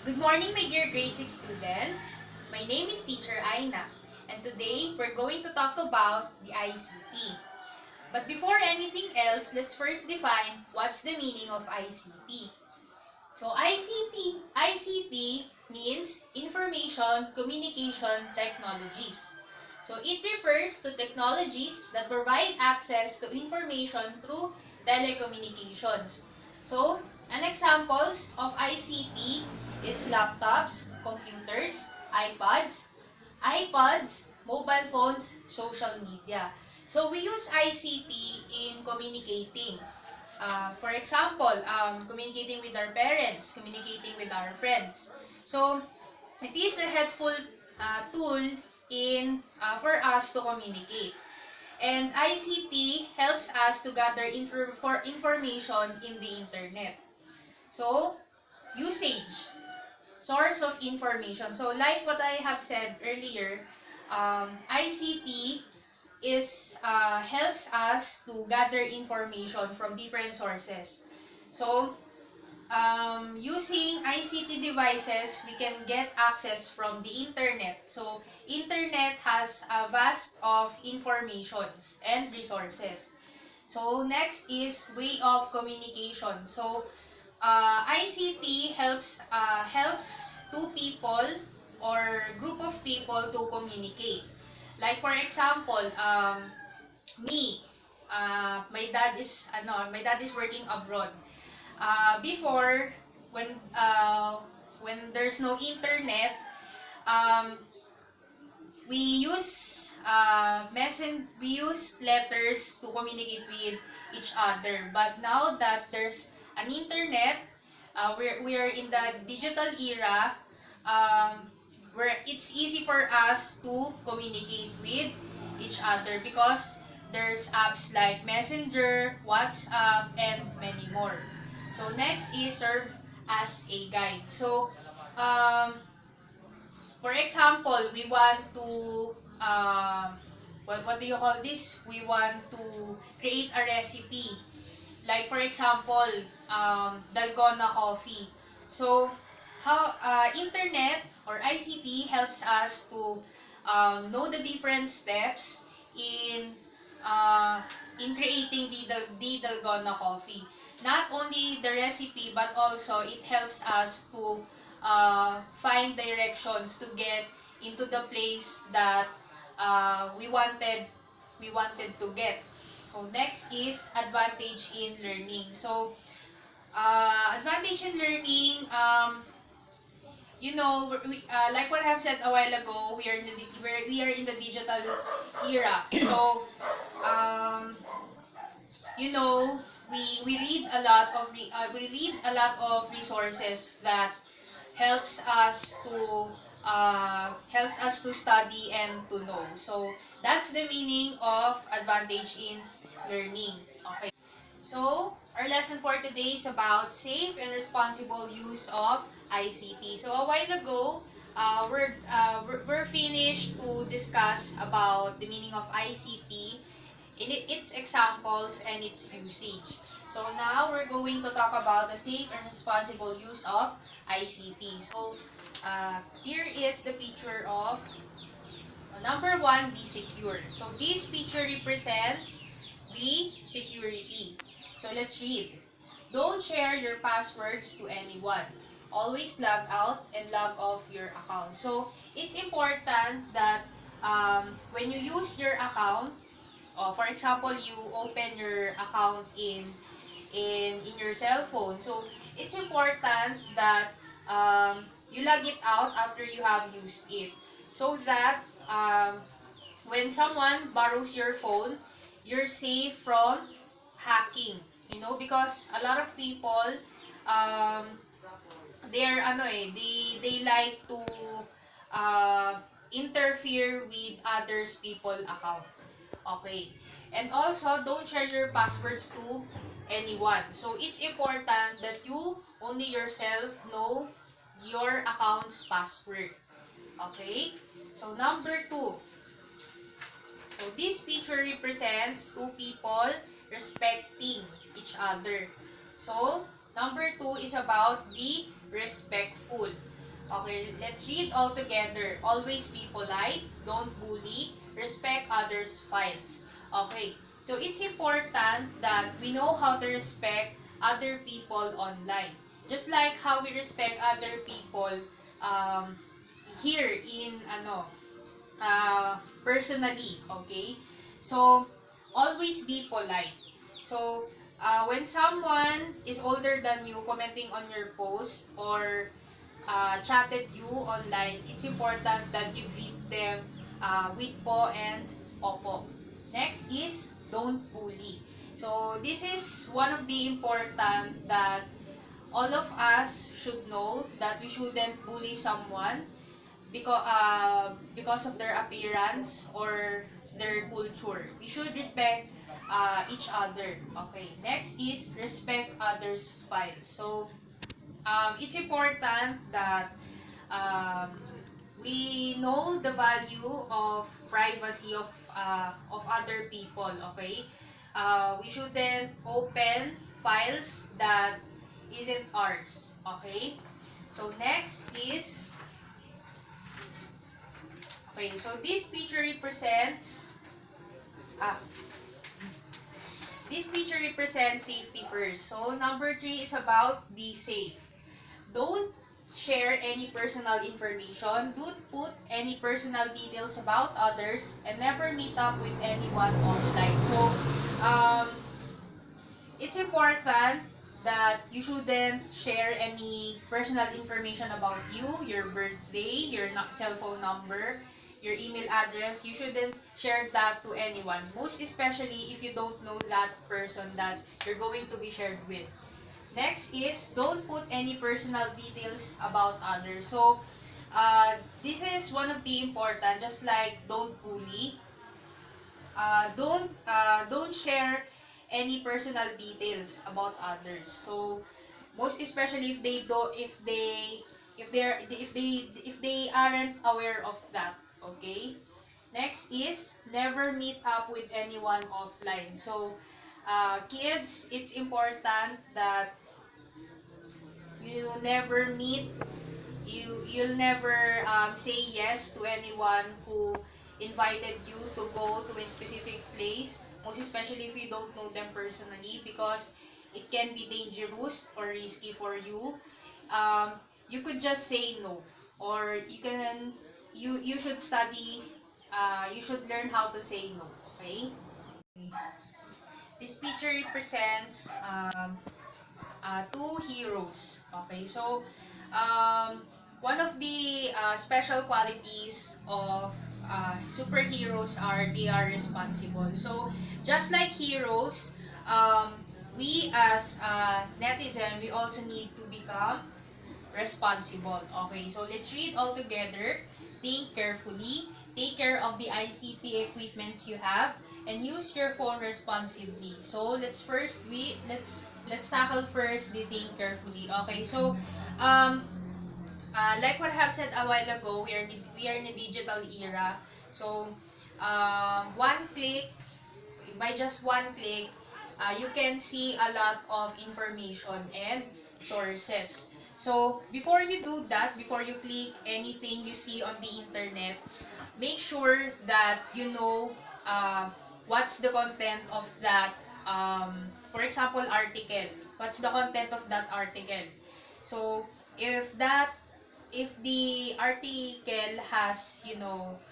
Good morning, my dear grade 6 students. My name is Teacher Aina, and today we're going to talk about the ICT. But before anything else, let's first define what's the meaning of ICT. So ICT means Information Communication Technologies. So it refers to technologies that provide access to information through telecommunications. So an examples of ICT is laptops, computers, iPads, mobile phones, social media. So we use ICT in communicating. For example, communicating with our parents, communicating with our friends. So, it is a helpful tool in for us to communicate. And ICT helps us to gather for information in the internet. So, usage, source of information. So, like what I have said earlier, ICT is helps us to gather information from different sources. So, using ICT devices, we can get access from the internet. So, internet has a vast of informations and resources. So, next is way of communication. So, ICT helps two people or group of people to communicate. Like for example, me, my dad is working abroad. Before, when uh, when there's no internet, um, we use letters to communicate with each other. But now that there's an internet, we are in the digital era, where it's easy for us to communicate with each other because there's apps like Messenger, WhatsApp, and many more. So next is serve as a guide. So for example, we want to what do you call this? We want to create a recipe. Like for example, dalgona coffee. So how internet or ICT helps us to know the different steps in creating the dalgona coffee. Not only the recipe, but also it helps us to find directions to get into the place that we wanted to get. So next is advantage in learning. So advantage in learning, like what I have said a while ago, we are in the digital era. So um, you know, we read a lot of resources that helps us to study and to know. So that's the meaning of advantage in learning. Okay. So our lesson for today is about safe and responsible use of ICT. So a while ago, we're finished to discuss about the meaning of ICT, its examples and its usage. So now we're going to talk about the safe and responsible use of ICT. So here is the picture of number one, be secure. So this picture represents the security. So let's read. Don't share your passwords to anyone. Always log out and log off your account. So it's important that when you use your account, for example, you open your account in your cell phone. So it's important that you log it out after you have used it, so that when someone borrows your phone, you're safe from hacking. Because a lot of people, um, they like to uh, interfere with others people account. Okay. And also, don't share your passwords to anyone. So, it's important that you only yourself know your account's password. Okay? So, number two. So, this picture represents two people respecting each other. So, number two is about be respectful. Okay, let's read all together. Always be polite, don't bully, respect others' files. Okay, so it's important that we know how to respect other people online. Just like how we respect other people um, here in personally, okay? So, always be polite. So, when someone is older than you commenting on your post or chatted you online, it's important that you greet them with po and opo. Next is don't bully. So, this is one of the important that all of us should know, that we shouldn't bully someone because of their appearance or their culture. We should respect each other. Okay. Next is respect others' files. So it's important that um, we know the value of privacy of other people. Okay. We shouldn't open files that isn't ours. Okay. So next is, okay, so ah, this picture represents safety first. So number 3 is about be safe. Don't share any personal information. Don't put any personal details about others, and never meet up with anyone offline. So um, it's important that you shouldn't share any personal information about you, your birthday, your cell phone number, your email address. You shouldn't share that to anyone. Most especially if you don't know that person that you're going to be shared with. Next is don't put any personal details about others. So, this is one of the important, just like don't bully, don't share any personal details about others. So most especially if they do if they aren't aware of that. Okay. Next is never meet up with anyone offline. So kids, it's important that you never meet you'll never say yes to anyone who invited you to go to a specific place, most especially if you don't know them personally, because it can be dangerous or risky for you. You could just say no, or you should study, you should learn how to say no. Okay. This picture represents two heroes. Okay, so um, one of the special qualities of superheroes are they are responsible. So just like heroes, we as netizen, we also need to become responsible. Okay, so let's read all together. Think carefully. Take care of the ICT equipments you have, and use your phone responsibly. So let's tackle first the think carefully. Okay, so um like what I have said a while ago, we are in a digital era. So one click by just one click, you can see a lot of information and sources. So, before you do that, before you click anything you see on the internet, make sure that you know what's the content of that, for example, article. What's the content of that article? So, if the article has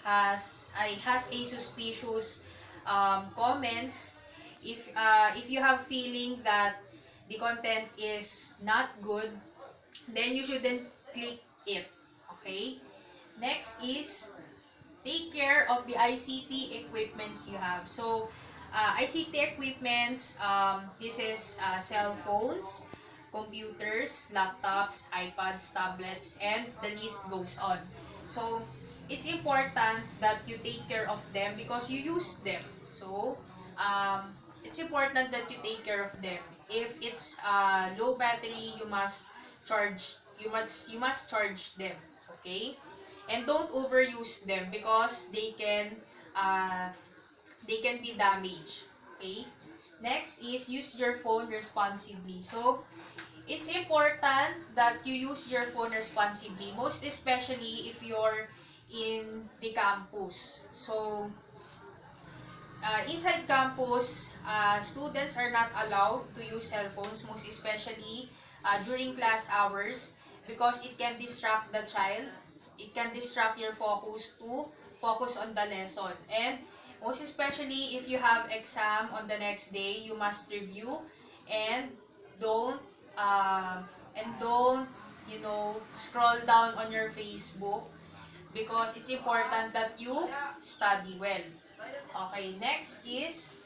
has a suspicious comments, if you have feeling that the content is not good, then you shouldn't click it. Okay. Next is take care of the ICT equipments you have. So, ICT equipments, this is cell phones, computers, laptops, iPads, tablets, and the list goes on. So, it's important that you take care of them because you use them. So, it's important that you take care of them. If it's low battery, you must charge them. Okay? And don't overuse them because uh, they can be damaged. Okay? Next is use your phone responsibly. So, it's important that you use your phone responsibly, most especially if you're in the campus. So, inside campus, students are not allowed to use cell phones, most especially during class hours, because it can distract the child. It can distract your focus to focus on the lesson. And most especially if you have exam on the next day, you must review and don't uh, don't scroll down on your Facebook, because it's important that you study well. Okay, next is,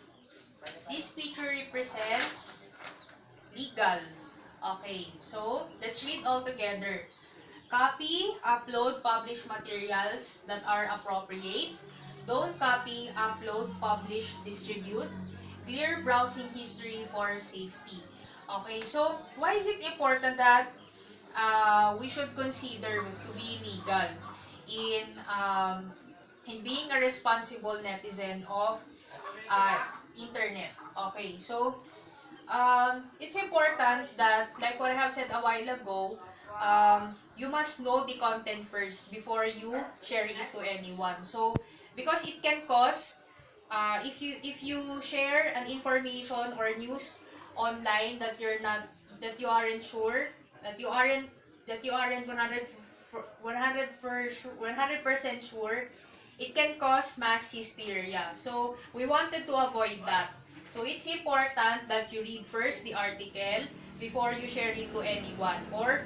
this picture represents legal. Okay, so let's read all together. Copy, upload, publish materials that are appropriate. Don't copy, upload, publish, distribute. Clear browsing history for safety. Okay, so why is it important that we should consider to be legal in being a responsible netizen of uh, internet? Okay, so it's important that, like what I have said a while ago, you must know the content first before you share it to anyone. So, because it can cause, if you share an information or news online that you're not, that you aren't sure, that you aren't 100% sure, it can cause mass hysteria. So, we wanted to avoid that. So it's important that you read first the article before you share it to anyone. Or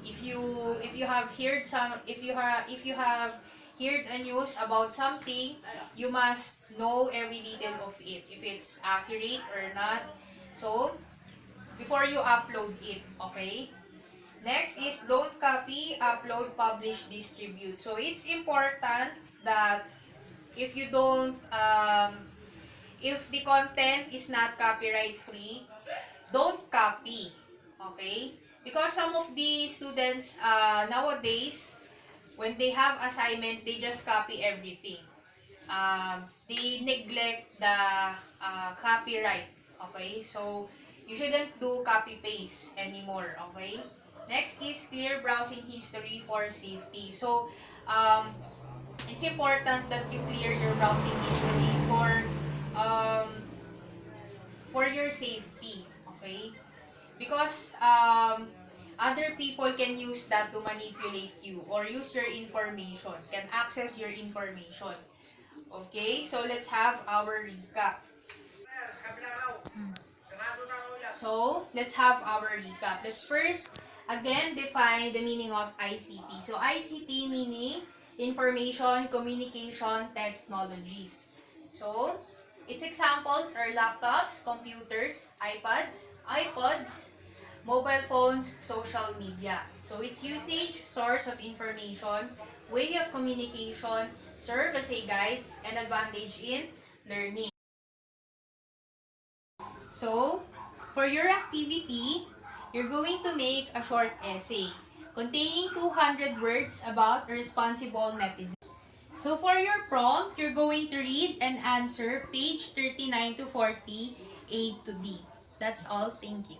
if you have heard a news about something, you must know every detail of it, if it's accurate or not. So before you upload it, okay? Next is, don't copy, upload, publish, distribute. So it's important that if you don't if the content is not copyright free, don't copy. Okay? Because some of the students nowadays, when they have assignment, they just copy everything. They neglect the copyright. Okay? So, you shouldn't do copy-paste anymore. Okay? Next is clear browsing history for safety. So, um, it's important that you clear your browsing history um, for your safety, okay? Because other people can use that to manipulate you or use your information, can access your information. Okay, so let's have our recap. So, let's have our recap. Let's first, again, define the meaning of ICT. So, ICT meaning Information Communication Technologies. So, its examples are laptops, computers, iPods, mobile phones, social media. So, its usage, source of information, way of communication, serve as a guide, and advantage in learning. So, for your activity, you're going to make a short essay containing 200 words about a responsible netizen. So, for your prompt, you're going to read and answer page 39 to 40, A to D. That's all. Thank you.